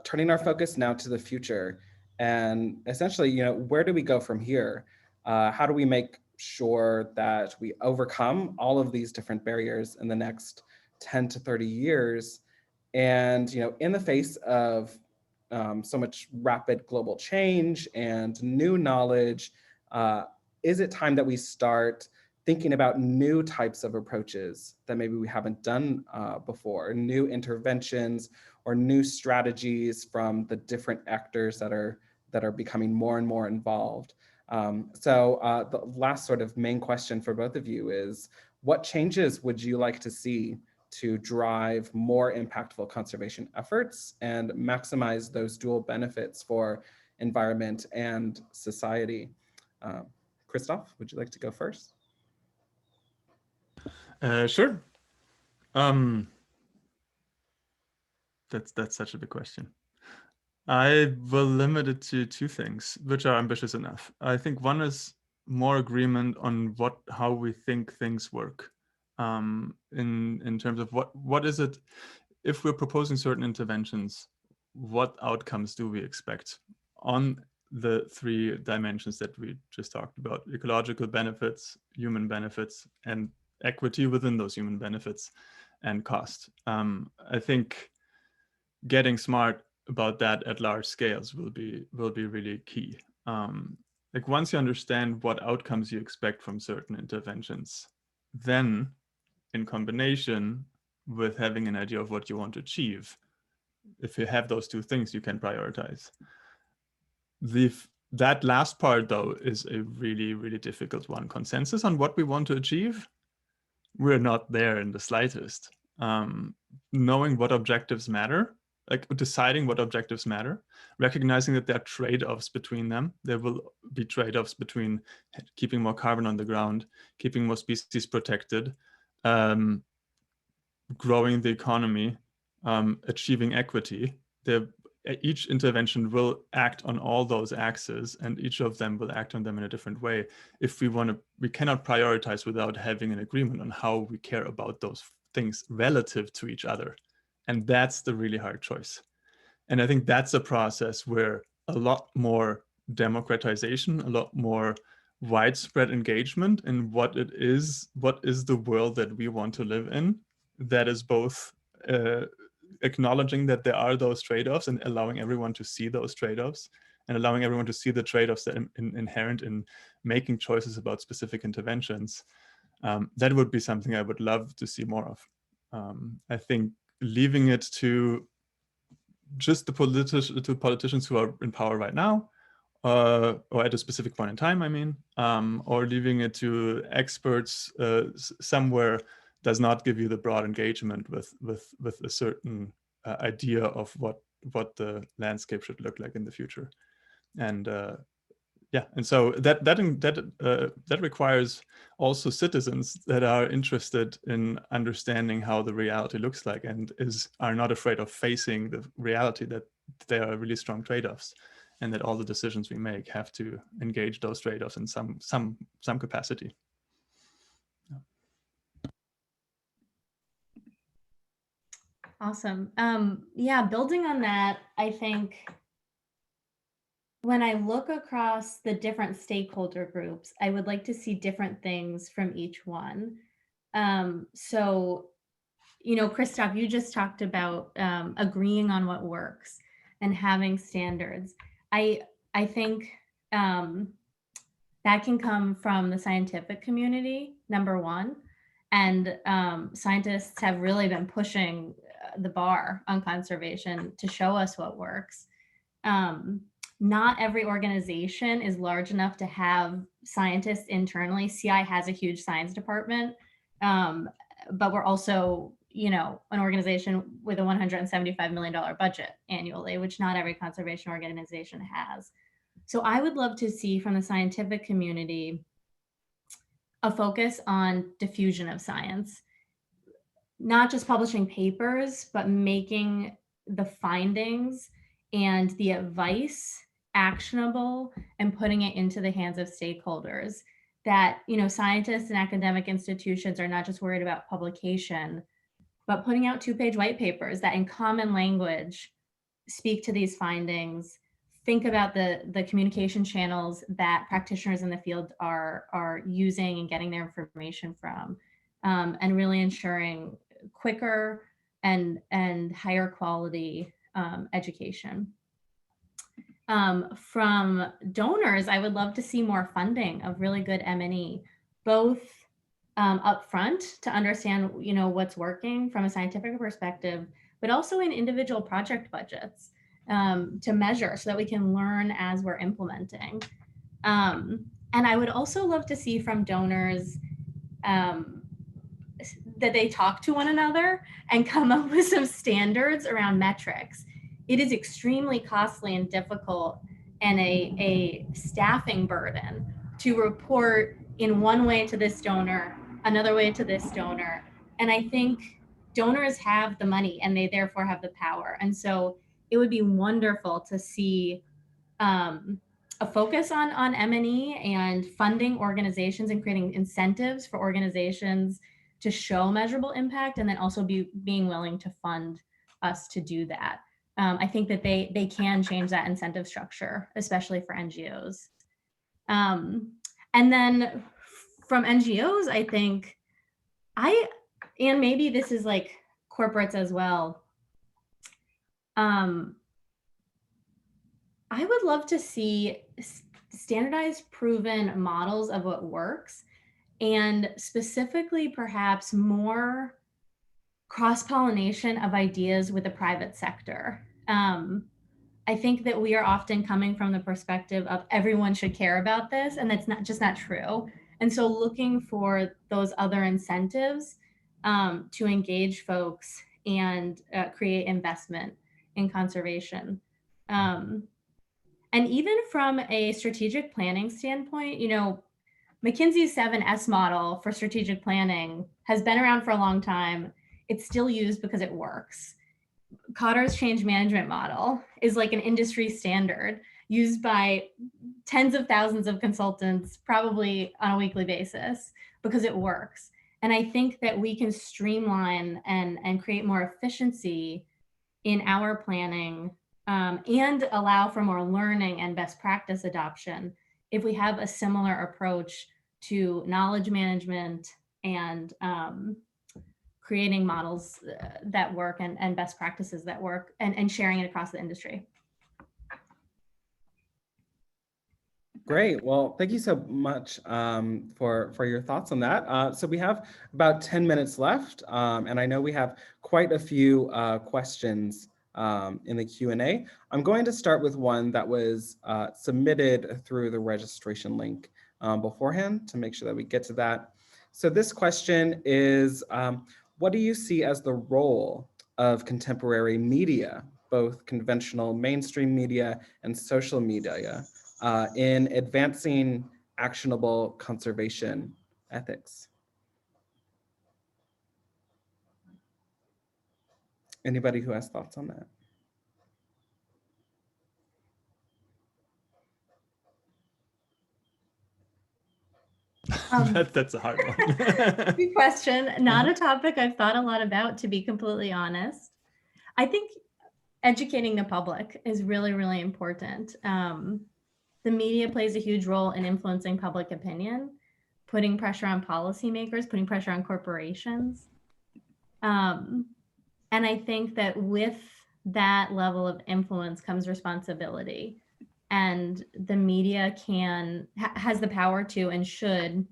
turning our focus now to the future. And essentially, where do we go from here? How do we make sure that we overcome all of these different barriers in the next 10 to 30 years? And, in the face of so much rapid global change and new knowledge, is it time that we start thinking about new types of approaches that maybe we haven't done before, new interventions or new strategies from the different actors that are becoming more and more involved? So the last sort of main question for both of you is, what changes would you like to see to drive more impactful conservation efforts and maximize those dual benefits for environment and society? Christoph, would you like to go first? Sure. That's such a big question. I will limit it to two things, which are ambitious enough. I think one is more agreement on how we think things work, in terms of what is it, if we're proposing certain interventions, what outcomes do we expect on the three dimensions that we just talked about: ecological benefits, human benefits, and equity within those human benefits, and cost. I think getting smart about that at large scales will be really key. Like once you understand what outcomes you expect from certain interventions, then in combination with having an idea of what you want to achieve, if you have those two things, you can prioritize. That last part, though, is a really, really difficult one. Consensus on what we want to achieve, we're not there in the slightest. Knowing what objectives matter, like deciding what objectives matter, recognizing that there are trade-offs between them. There will be trade-offs between keeping more carbon on the ground, keeping more species protected, growing the economy, achieving equity. Each intervention will act on all those axes, and each of them will act on them in a different way. If we cannot prioritize without having an agreement on how we care about those things relative to each other. And that's the really hard choice. And I think that's a process where a lot more democratization, a lot more widespread engagement in what is the world that we want to live in, that is both acknowledging that there are those trade-offs and allowing everyone to see those trade-offs, and allowing everyone to see the trade-offs that are inherent in making choices about specific interventions. That would be something I would love to see more of. I think leaving it to just the politicians who are in power right now, or at a specific point in time, I mean, or leaving it to experts somewhere, does not give you the broad engagement with a certain idea of what the landscape should look like in the future. And yeah, and so that requires also citizens that are interested in understanding how the reality looks like, and are not afraid of facing the reality that there are really strong trade-offs, and that all the decisions we make have to engage those trade-offs in some capacity. Awesome. Yeah, building on that, I think when I look across the different stakeholder groups, I would like to see different things from each one. So, you know, Christoph, you just talked about agreeing on what works and having standards. I think that can come from the scientific community, number one. And scientists have really been pushing the bar on conservation to show us what works. Not every organization is large enough to have scientists internally. CI has a huge science department, but we're also, you know, an organization with a $175 million budget annually, which not every conservation organization has. So I would love to see from the scientific community a focus on diffusion of science, not just publishing papers, but making the findings and the advice actionable and putting it into the hands of stakeholders. That, you know, scientists and academic institutions are not just worried about publication, but putting out 2-page white papers that in common language speak to these findings, think about the communication channels that practitioners in the field are using and getting their information from, and really ensuring quicker and higher quality education. From donors, I would love to see more funding of really good M&E, both upfront to understand, you know, what's working from a scientific perspective, but also in individual project budgets to measure so that we can learn as we're implementing. And I would also love to see from donors that they talk to one another and come up with some standards around metrics. It is extremely costly and difficult and a staffing burden to report in one way to this donor, another way to this donor. And I think donors have the money and they therefore have the power. And so it would be wonderful to see a focus on M&E and funding organizations and creating incentives for organizations to show measurable impact, and then also being willing to fund us to do that. I think that they can change that incentive structure, especially for NGOs. And then from NGOs, I think and maybe this is like corporates as well. I would love to see standardized, proven models of what works, and specifically perhaps more cross-pollination of ideas with the private sector. I think that we are often coming from the perspective of everyone should care about this, and that's not true. And so looking for those other incentives to engage folks and create investment in conservation. And even from a strategic planning standpoint, you know, McKinsey's 7S model for strategic planning has been around for a long time. It's still used because it works. Kotter's change management model is like an industry standard used by tens of thousands of consultants, probably on a weekly basis, because it works. And I think that we can streamline and create more efficiency in our planning and allow for more learning and best practice adoption if we have a similar approach to knowledge management and creating models that work and best practices that work and sharing it across the industry. Great. Well, thank you so much for your thoughts on that. So we have about 10 minutes left, and I know we have quite a few questions in the Q&A. I'm going to start with one that was submitted through the registration link beforehand to make sure that we get to that. So this question is, what do you see as the role of contemporary media, both conventional mainstream media and social media, in advancing actionable conservation ethics? Anybody who has thoughts on that? That's a hard one. Good question. Not a topic I've thought a lot about, to be completely honest. I think educating the public is really, really important. The media plays a huge role in influencing public opinion, putting pressure on policymakers, putting pressure on corporations. And I think that with that level of influence comes responsibility. And the media has the power to and should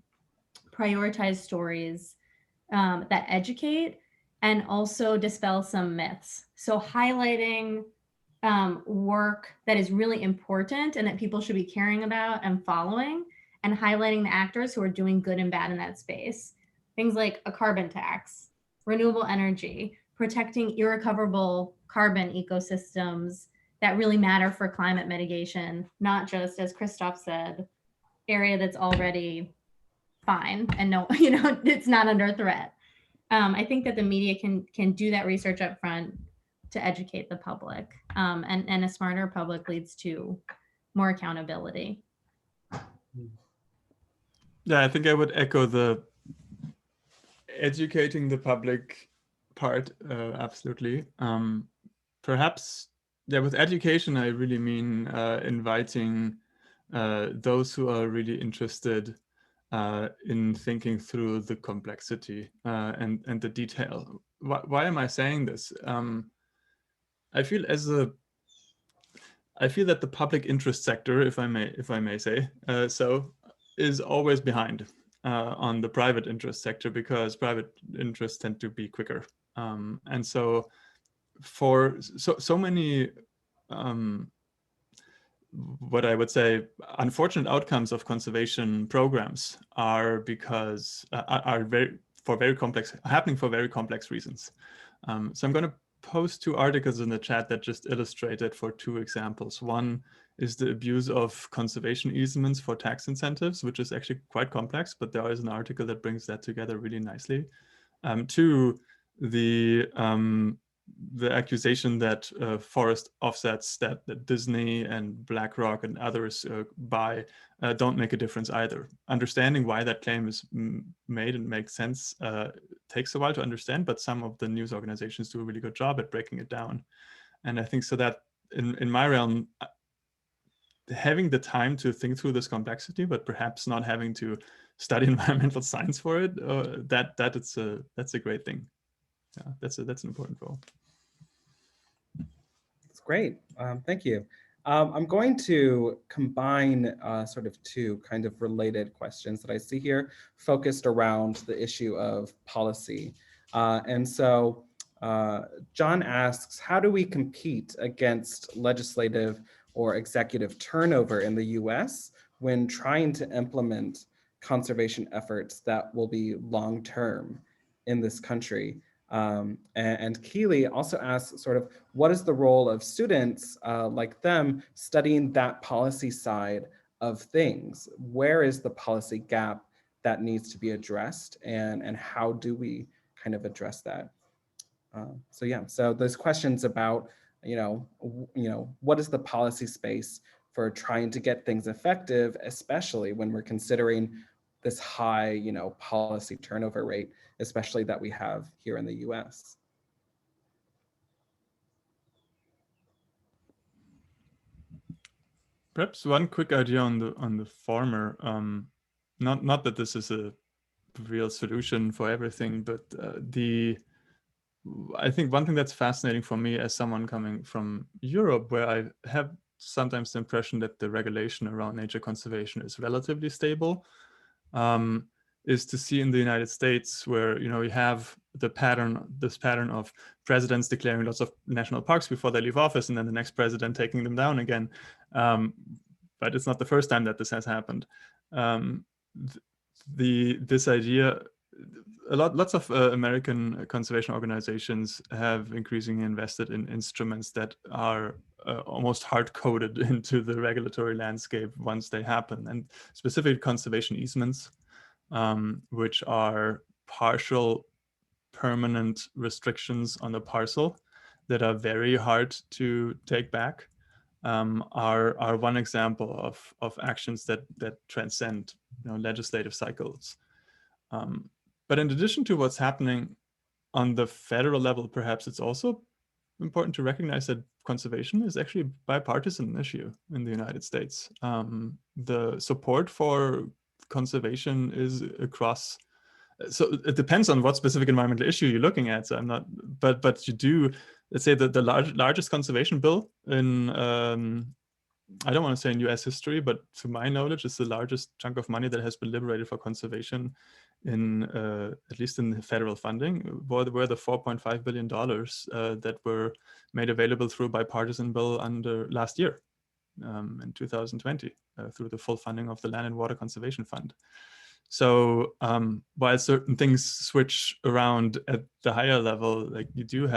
prioritize stories that educate and also dispel some myths. So highlighting work that is really important and that people should be caring about and following, and highlighting the actors who are doing good and bad in that space. Things like a carbon tax, renewable energy, protecting irrecoverable carbon ecosystems that really matter for climate mitigation, not just, as Christoph said, area that's already fine and no, it's not under threat. I think that the media can do that research up front to educate the public, and a smarter public leads to more accountability. Yeah, I think I would echo the educating the public part, absolutely. Perhaps, yeah, with education, I really mean inviting those who are really interested in thinking through the complexity and the detail. Why am I saying this? I feel that the public interest sector, if I may say so, is always behind on the private interest sector, because private interests tend to be quicker, and so for so many what I would say unfortunate outcomes of conservation programs are because happening for very complex reasons. So I'm going to post 2 articles in the chat that just illustrated for 2 examples. One is the abuse of conservation easements for tax incentives, which is actually quite complex, but there is an article that brings that together really nicely. 2, the accusation that forest offsets that Disney and BlackRock and others buy don't make a difference either. Understanding why that claim is made and makes sense takes a while to understand, but some of the news organizations do a really good job at breaking it down. And I think so that in my realm, having the time to think through this complexity, but perhaps not having to study environmental science for it, that's a great thing. Yeah, that's an important role. That's great. Thank you. I'm going to combine sort of 2 kind of related questions that I see here, focused around the issue of policy. And so John asks, how do we compete against legislative or executive turnover in the US when trying to implement conservation efforts that will be long-term in this country? And Keely also asks sort of, what is the role of students like them studying that policy side of things? Where is the policy gap that needs to be addressed, and how do we kind of address that? So yeah, so there's questions about, what is the policy space for trying to get things effective, especially when we're considering this high, policy turnover rate, especially that we have here in the US. Perhaps one quick idea on the former. Not that this is a real solution for everything, but I think one thing that's fascinating for me as someone coming from Europe, where I have sometimes the impression that the regulation around nature conservation is relatively stable, is to see in the United States, where you have this pattern of presidents declaring lots of national parks before they leave office, and then the next president taking them down again. But it's not the first time that this has happened. This idea lots of American conservation organizations have increasingly invested in instruments that are almost hard-coded into the regulatory landscape once they happen, and specifically conservation easements, which are partial permanent restrictions on a parcel that are very hard to take back, are one example of actions that transcend legislative cycles. But in addition to what's happening on the federal level, perhaps it's also important to recognize that conservation is actually a bipartisan issue in the United States. The support for conservation is across, so it depends on what specific environmental issue you're looking at. So I'm not, but you do, let's say that the largest conservation bill in, I don't want to say in US history, but to my knowledge, it's the largest chunk of money that has been liberated for conservation in, at least in the federal funding, were the $4.5 billion that were made available through a bipartisan bill under last year in 2020 through the full funding of the Land and Water Conservation Fund. So while certain things switch around at the higher level, like you do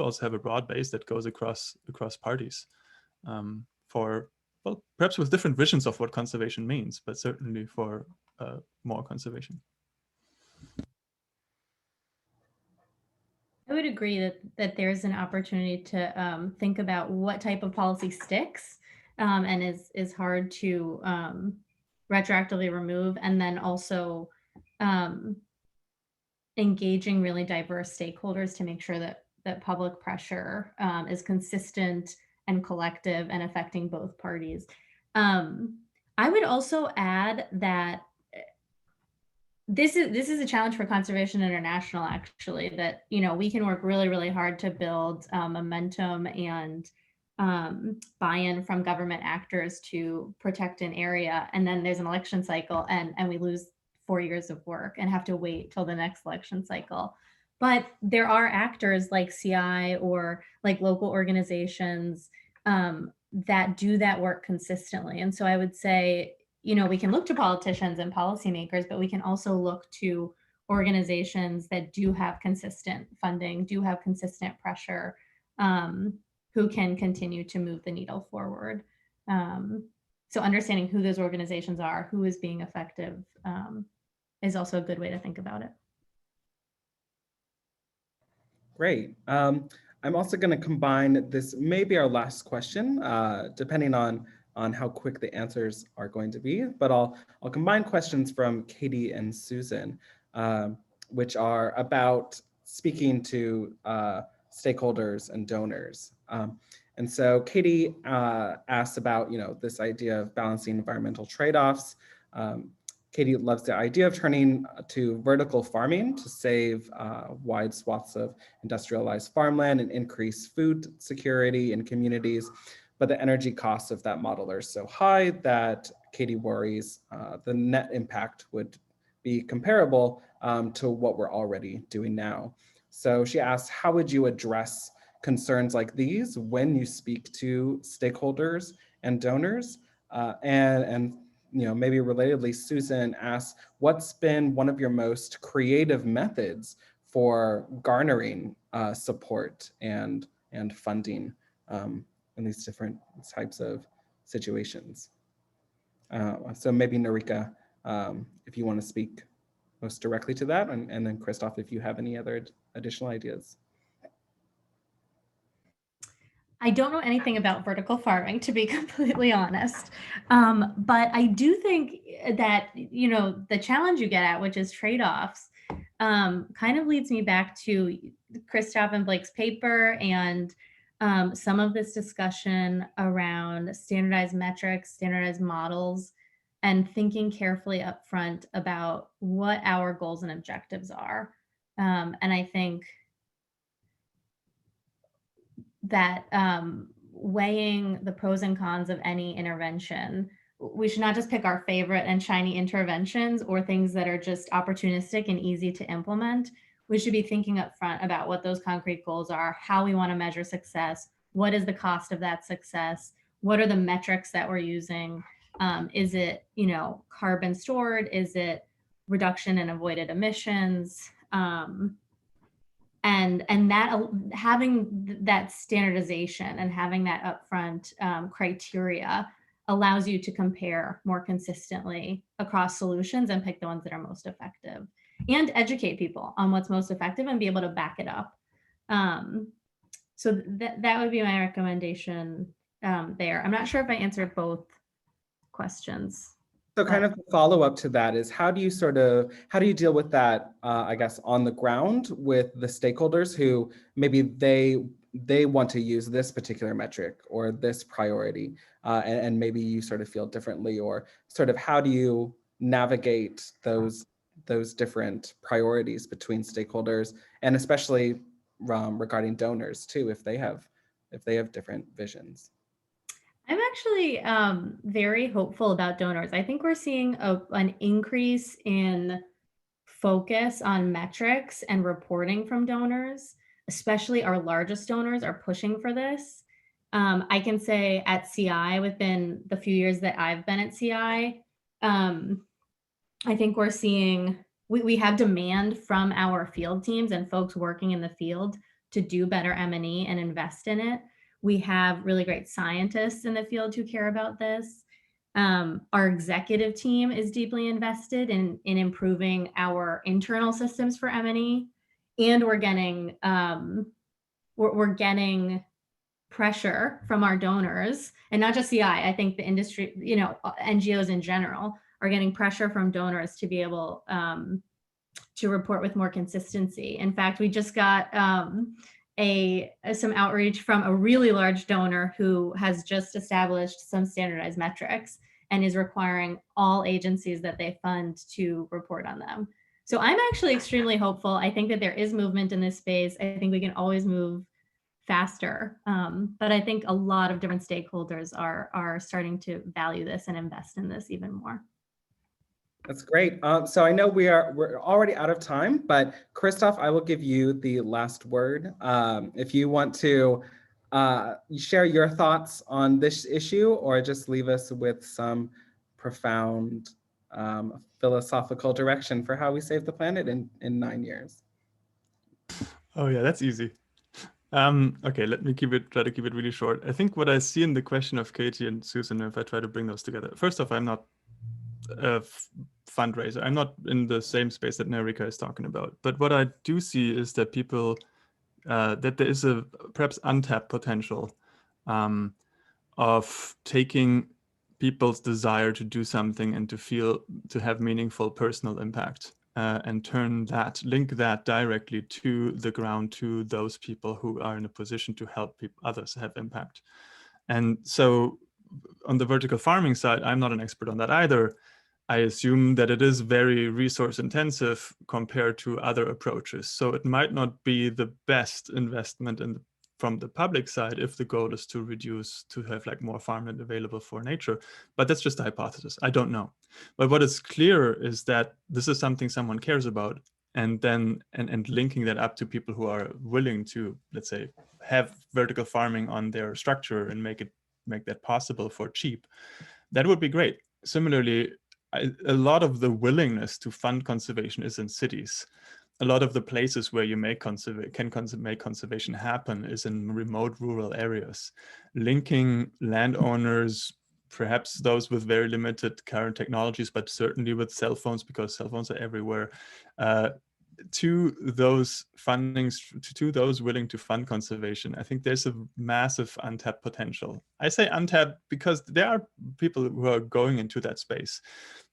also have a broad base that goes across parties for, well, perhaps with different visions of what conservation means, but certainly for more conservation. I would agree that there's an opportunity to think about what type of policy sticks and is hard to retroactively remove, and then also engaging really diverse stakeholders to make sure that public pressure is consistent and collective and affecting both parties. I would also add that this is a challenge for Conservation International, actually, that we can work really, really hard to build momentum and buy-in from government actors to protect an area, and then there's an election cycle and we lose 4 years of work and have to wait till the next election cycle. But there are actors like CI or like local organizations that do that work consistently. And so I would say, we can look to politicians and policymakers, but we can also look to organizations that do have consistent funding, do have consistent pressure, who can continue to move the needle forward. So understanding who those organizations are, who is being effective, is also a good way to think about it. Great. I'm also going to combine this, maybe our last question, depending on how quick the answers are going to be, but I'll combine questions from Katie and Susan, which are about speaking to stakeholders and donors. And so Katie asked about, this idea of balancing environmental trade-offs. Katie loves the idea of turning to vertical farming to save wide swaths of industrialized farmland and increase food security in communities. But the energy costs of that model are so high that Katie worries the net impact would be comparable to what we're already doing now. So she asks, how would you address concerns like these when you speak to stakeholders and donors? And maybe relatedly, Susan asks, what's been one of your most creative methods for garnering support and funding in these different types of situations? So maybe Nirika, if you want to speak most directly to that, and then Christoph, if you have any other additional ideas. I don't know anything about vertical farming, to be completely honest. But I do think that, the challenge you get at, which is trade-offs, kind of leads me back to Christoph and Blake's paper and some of this discussion around standardized metrics, standardized models, and thinking carefully up front about what our goals and objectives are. And I think that weighing the pros and cons of any intervention, we should not just pick our favorite and shiny interventions or things that are just opportunistic and easy to implement. We should be thinking up front about what those concrete goals are, how we want to measure success, what is the cost of that success, what are the metrics that we're using, is it carbon stored, is it reduction in avoided emissions, and that having that standardization and having that upfront criteria allows you to compare more consistently across solutions and pick the ones that are most effective, and educate people on what's most effective and be able to back it up. So that would be my recommendation there. I'm not sure if I answered both questions. So kind of the follow-up to that is how do you deal with that, I guess, on the ground with the stakeholders who maybe they want to use this particular metric or this priority, and maybe you sort of feel differently, or sort of how do you navigate those different priorities between stakeholders, and especially regarding donors too, if they have different visions? I'm actually very hopeful about donors. I think we're seeing an increase in focus on metrics and reporting from donors, especially our largest donors are pushing for this. I can say at CI, within the few years that I've been at CI, I think we're seeing, we have demand from our field teams and folks working in the field to do better M&E and invest in it. We have really great scientists in the field who care about this. Our executive team is deeply invested in improving our internal systems for M&E, and we're getting pressure from our donors, and not just CI. I think the industry, NGOs in general are getting pressure from donors to be able to report with more consistency. In fact, we just got some outreach from a really large donor who has just established some standardized metrics and is requiring all agencies that they fund to report on them. So I'm actually extremely hopeful. I think that there is movement in this space. I think we can always move faster, but I think a lot of different stakeholders are starting to value this and invest in this even more. That's great. So I know we're already out of time, but Christoph, I will give you the last word. If you want to share your thoughts on this issue, or just leave us with some profound philosophical direction for how we save the planet in 9 years. Oh yeah, that's easy. Okay, let me try to keep it really short. I think what I see in the question of Katie and Susan, if I try to bring those together, first off, I'm not a fundraiser. I'm not in the same space that Nirika is talking about. But what I do see is that that there is a perhaps untapped potential of taking people's desire to do something and to have meaningful personal impact, and link that directly to the ground, to those people who are in a position to help others have impact. And so on the vertical farming side, I'm not an expert on that either. I assume that it is very resource intensive compared to other approaches. So it might not be the best investment from the public side if the goal is to have like more farmland available for nature. But that's just a hypothesis. I don't know. But what is clear is that this is something someone cares about, and then and linking that up to people who are willing to, let's say, have vertical farming on their structure and make that possible for cheap. That would be great. Similarly, a lot of the willingness to fund conservation is in cities. A lot of the places where you make conservation happen is in remote rural areas. Linking landowners, perhaps those with very limited current technologies, but certainly with cell phones, because cell phones are everywhere, to those fundings, to those willing to fund conservation. I think there's a massive untapped potential. I say untapped because there are people who are going into that space.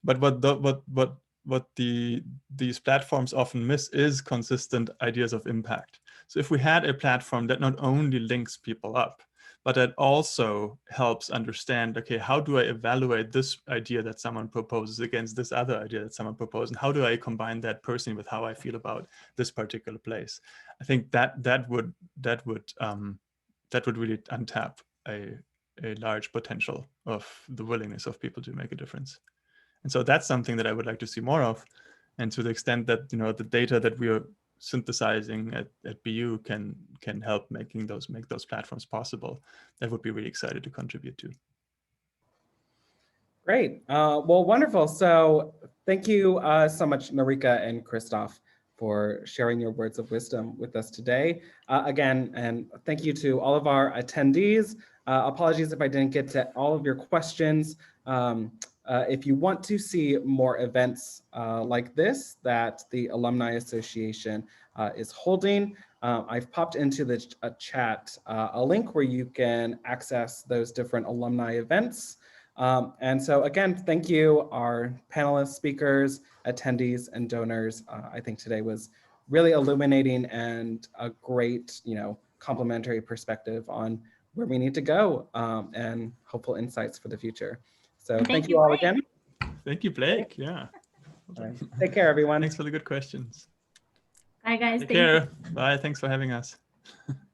But what these platforms often miss is consistent ideas of impact. So if we had a platform that not only links people up, but that also helps understand, okay, how do I evaluate this idea that someone proposes against this other idea that someone proposed, and how do I combine that personally with how I feel about this particular place? I think that would really untap a large potential of the willingness of people to make a difference. And so that's something that I would like to see more of. And to the extent that, the data that we are synthesizing at BU can help make those platforms possible, that would be really excited to contribute to. Great. Well, wonderful. So Thank you so much, Nirika and Christoph, for sharing your words of wisdom with us today. Again, and thank you to all of our attendees. Apologies if I didn't get to all of your questions. If you want to see more events like this that the Alumni Association is holding, I've popped into the chat a link where you can access those different alumni events. And so again, thank you, our panelists, speakers, attendees, and donors. I think today was really illuminating and a great, complementary perspective on where we need to go and hopeful insights for the future. So And thank you all Blake. again. Thank you, Blake. Yeah. Right. Take care, everyone. Thanks for the good questions. Bye, guys. Take Thank you. care. Bye. Thanks for having us.